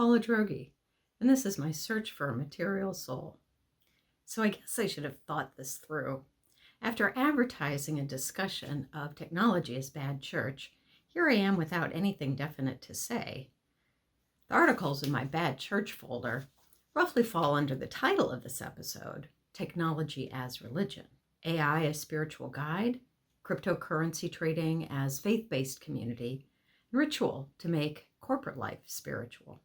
Paula Droege, and this is my search for a material soul. So I guess I should have thought this through. After advertising a discussion of technology as bad church, here I am without anything definite to say. The articles in my bad church folder roughly fall under the title of this episode, Technology as Religion, AI as Spiritual Guide, Cryptocurrency Trading as Faith-Based Community, and Ritual to Make Corporate Life Spiritual.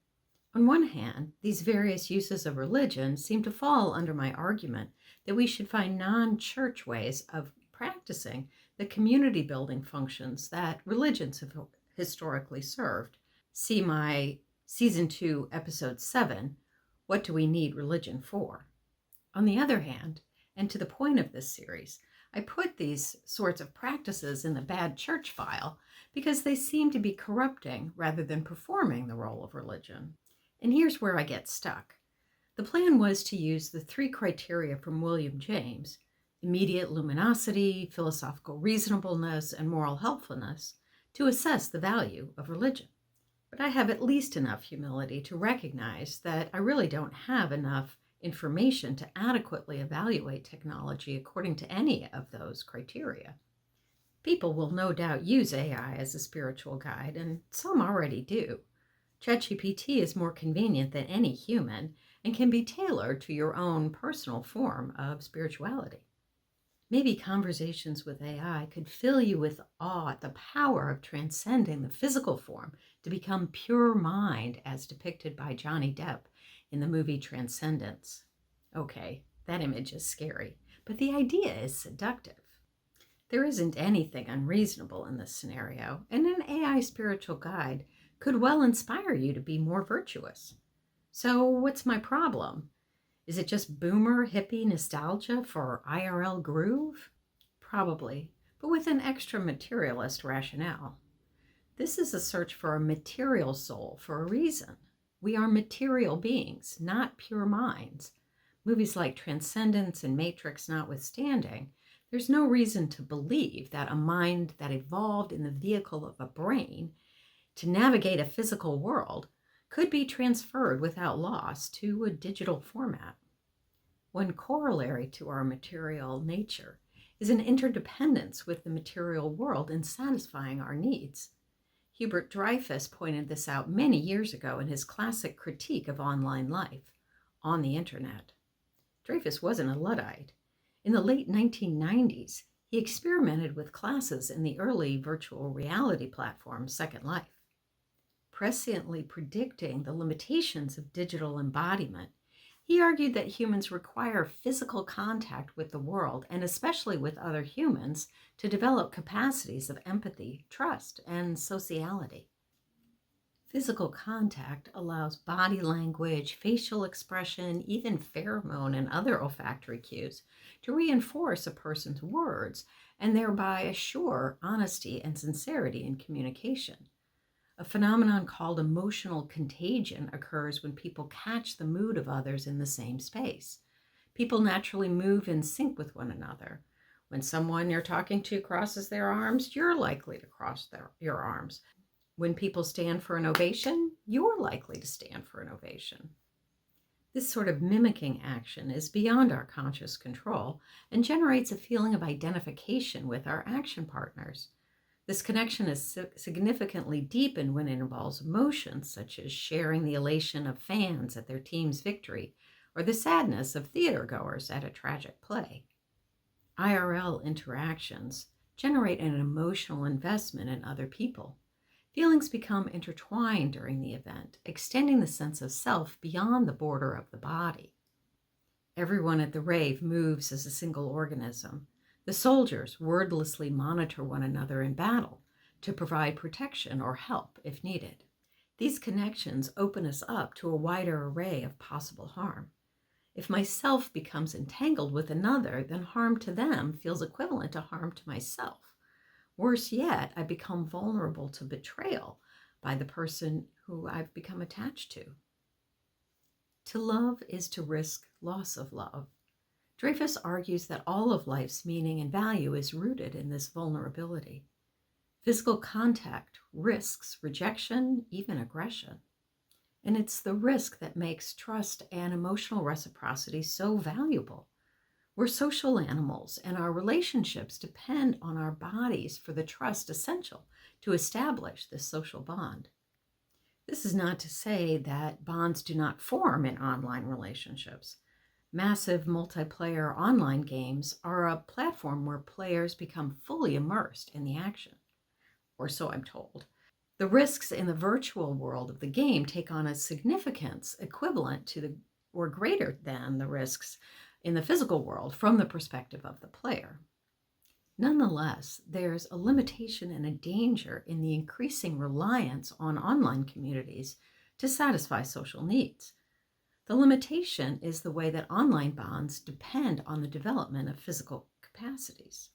On one hand, these various uses of religion seem to fall under my argument that we should find non-church ways of practicing the community building functions that religions have historically served. See my Season 2, Episode 7, What Do We Need Religion For? On the other hand, and to the point of this series, I put these sorts of practices in the bad church file because they seem to be corrupting rather than performing the role of religion. And here's where I get stuck. The plan was to use the 3 criteria from William James, immediate luminosity, philosophical reasonableness, and moral helpfulness, to assess the value of religion. But I have at least enough humility to recognize that I really don't have enough information to adequately evaluate technology according to any of those criteria. People will no doubt use AI as a spiritual guide, and some already do. ChatGPT is more convenient than any human and can be tailored to your own personal form of spirituality. Maybe conversations with AI could fill you with awe at the power of transcending the physical form to become pure mind as depicted by Johnny Depp in the movie Transcendence. Okay, that image is scary, but the idea is seductive. There isn't anything unreasonable in this scenario, and an AI spiritual guide could well inspire you to be more virtuous. So what's my problem? Is it just boomer hippie nostalgia for IRL groove? Probably, but with an extra materialist rationale. This is a search for a material soul for a reason. We are material beings, not pure minds. Movies like Transcendence and Matrix notwithstanding, there's no reason to believe that a mind that evolved in the vehicle of a brain to navigate a physical world could be transferred without loss to a digital format. One corollary to our material nature is an interdependence with the material world in satisfying our needs. Hubert Dreyfus pointed this out many years ago in his classic critique of online life, On the Internet. Dreyfus wasn't a Luddite. In the late 1990s, he experimented with classes in the early virtual reality platform Second Life. Presciently predicting the limitations of digital embodiment, he argued that humans require physical contact with the world, and especially with other humans, to develop capacities of empathy, trust, and sociality. Physical contact allows body language, facial expression, even pheromone and other olfactory cues to reinforce a person's words and thereby assure honesty and sincerity in communication. A phenomenon called emotional contagion occurs when people catch the mood of others in the same space. People naturally move in sync with one another. When someone you're talking to crosses their arms, you're likely to cross your arms. When people stand for an ovation, you're likely to stand for an ovation. This sort of mimicking action is beyond our conscious control and generates a feeling of identification with our action partners. This connection is significantly deepened when it involves emotions, such as sharing the elation of fans at their team's victory or the sadness of theatergoers at a tragic play. IRL interactions generate an emotional investment in other people. Feelings become intertwined during the event, extending the sense of self beyond the border of the body. Everyone at the rave moves as a single organism. The soldiers wordlessly monitor one another in battle to provide protection or help if needed. These connections open us up to a wider array of possible harm. If myself becomes entangled with another, then harm to them feels equivalent to harm to myself. Worse yet, I become vulnerable to betrayal by the person who I've become attached to. To love is to risk loss of love. Dreyfus argues that all of life's meaning and value is rooted in this vulnerability. Physical contact risks rejection, even aggression. And it's the risk that makes trust and emotional reciprocity so valuable. We're social animals, and our relationships depend on our bodies for the trust essential to establish this social bond. This is not to say that bonds do not form in online relationships. Massive multiplayer online games are a platform where players become fully immersed in the action, or so I'm told. The risks in the virtual world of the game take on a significance equivalent to the or greater than the risks in the physical world from the perspective of the player. Nonetheless, there's a limitation and a danger in the increasing reliance on online communities to satisfy social needs. The limitation is the way that online bonds depend on the development of physical capacities.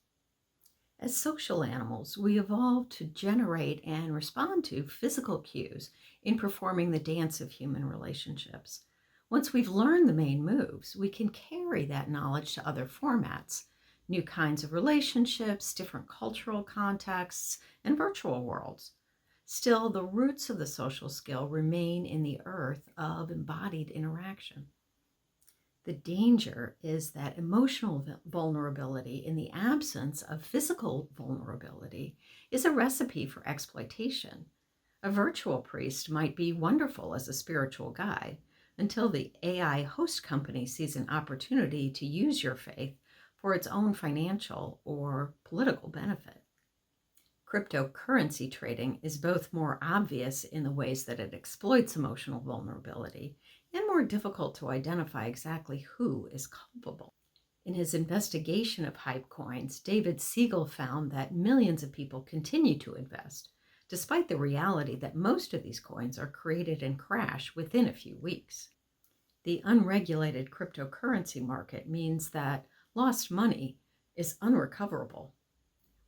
As social animals, we evolved to generate and respond to physical cues in performing the dance of human relationships. Once we've learned the main moves, we can carry that knowledge to other formats, new kinds of relationships, different cultural contexts, and virtual worlds. Still, the roots of the social skill remain in the earth of embodied interaction. The danger is that emotional vulnerability in the absence of physical vulnerability is a recipe for exploitation. A virtual priest might be wonderful as a spiritual guide until the AI host company sees an opportunity to use your faith for its own financial or political benefit. Cryptocurrency trading is both more obvious in the ways that it exploits emotional vulnerability and more difficult to identify exactly who is culpable. In his investigation of Hypecoins, David Siegel found that millions of people continue to invest, despite the reality that most of these coins are created and crash within a few weeks. The unregulated cryptocurrency market means that lost money is unrecoverable.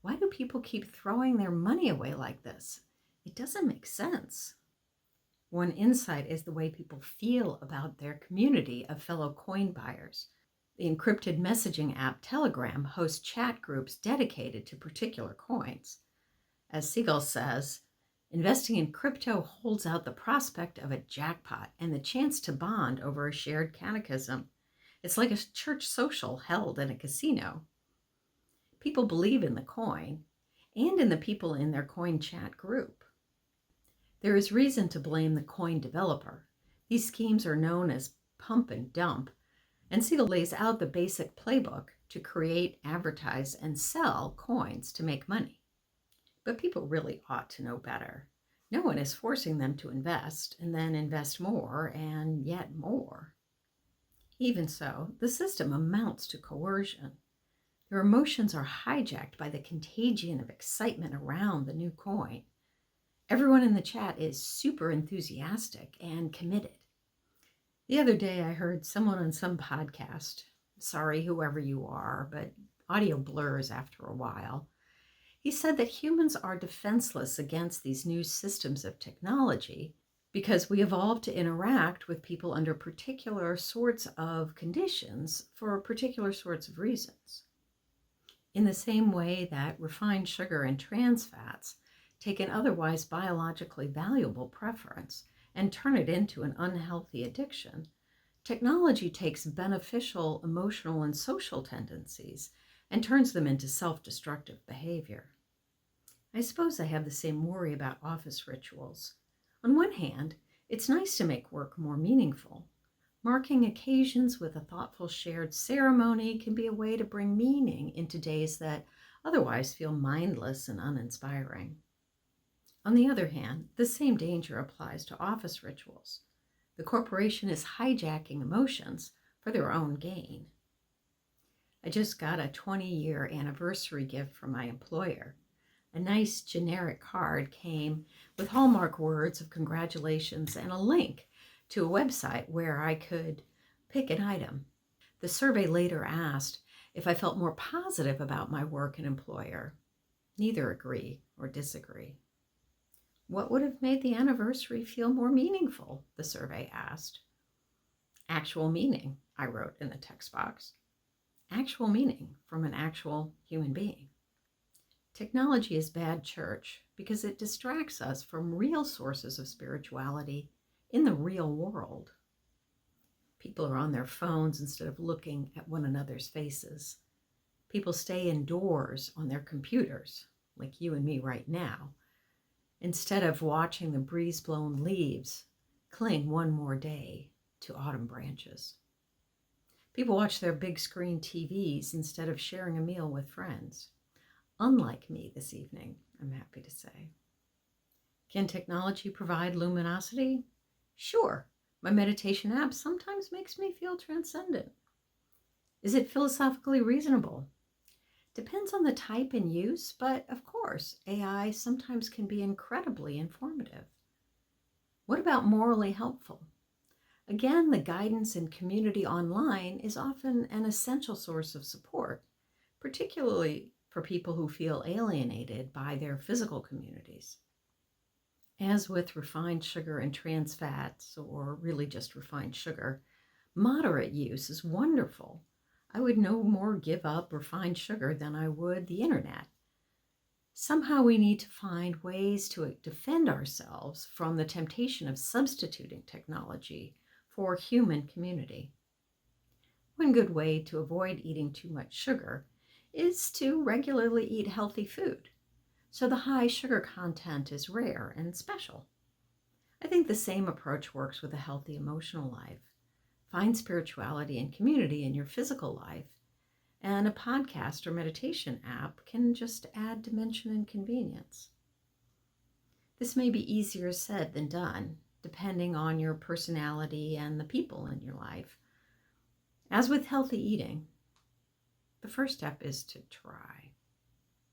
Why do people keep throwing their money away like this? It doesn't make sense. One insight is the way people feel about their community of fellow coin buyers. The encrypted messaging app Telegram hosts chat groups dedicated to particular coins. As Siegel says, investing in crypto holds out the prospect of a jackpot and the chance to bond over a shared catechism. It's like a church social held in a casino. People believe in the coin and in the people in their coin chat group. There is reason to blame the coin developer. These schemes are known as pump and dump, and Siegel lays out the basic playbook to create, advertise, and sell coins to make money. But people really ought to know better. No one is forcing them to invest and then invest more and yet more. Even so, the system amounts to coercion. Their emotions are hijacked by the contagion of excitement around the new coin. Everyone in the chat is super enthusiastic and committed. The other day I heard someone on some podcast, sorry whoever you are, but audio blurs after a while. He said that humans are defenseless against these new systems of technology because we evolved to interact with people under particular sorts of conditions for particular sorts of reasons. In the same way that refined sugar and trans fats take an otherwise biologically valuable preference and turn it into an unhealthy addiction, technology takes beneficial emotional and social tendencies and turns them into self-destructive behavior. I suppose I have the same worry about office rituals. On one hand, it's nice to make work more meaningful. Marking occasions with a thoughtful shared ceremony can be a way to bring meaning into days that otherwise feel mindless and uninspiring. On the other hand, the same danger applies to office rituals. The corporation is hijacking emotions for their own gain. I just got a 20-year anniversary gift from my employer. A nice generic card came with hallmark words of congratulations and a link to a website where I could pick an item. The survey later asked if I felt more positive about my work and employer. Neither agree or disagree. What would have made the anniversary feel more meaningful? The survey asked. Actual meaning, I wrote in the text box. Actual meaning from an actual human being. Technology is bad church because it distracts us from real sources of spirituality in the real world. People are on their phones instead of looking at one another's faces. People stay indoors on their computers, like you and me right now, instead of watching the breeze-blown leaves cling one more day to autumn branches. People watch their big screen TVs instead of sharing a meal with friends. Unlike me this evening, I'm happy to say. Can technology provide luminosity? Sure. My meditation app sometimes makes me feel transcendent. Is it philosophically reasonable? Depends on the type and use, but of course, AI sometimes can be incredibly informative. What about morally helpful? Again, the guidance and community online is often an essential source of support, particularly for people who feel alienated by their physical communities. As with refined sugar and trans fats, or really just refined sugar, moderate use is wonderful. I would no more give up refined sugar than I would the internet. Somehow we need to find ways to defend ourselves from the temptation of substituting technology for human community. One good way to avoid eating too much sugar is to regularly eat healthy food, so the high sugar content is rare and special. I think the same approach works with a healthy emotional life. Find spirituality and community in your physical life, and a podcast or meditation app can just add dimension and convenience. This may be easier said than done, depending on your personality and the people in your life. As with healthy eating, the first step is to try.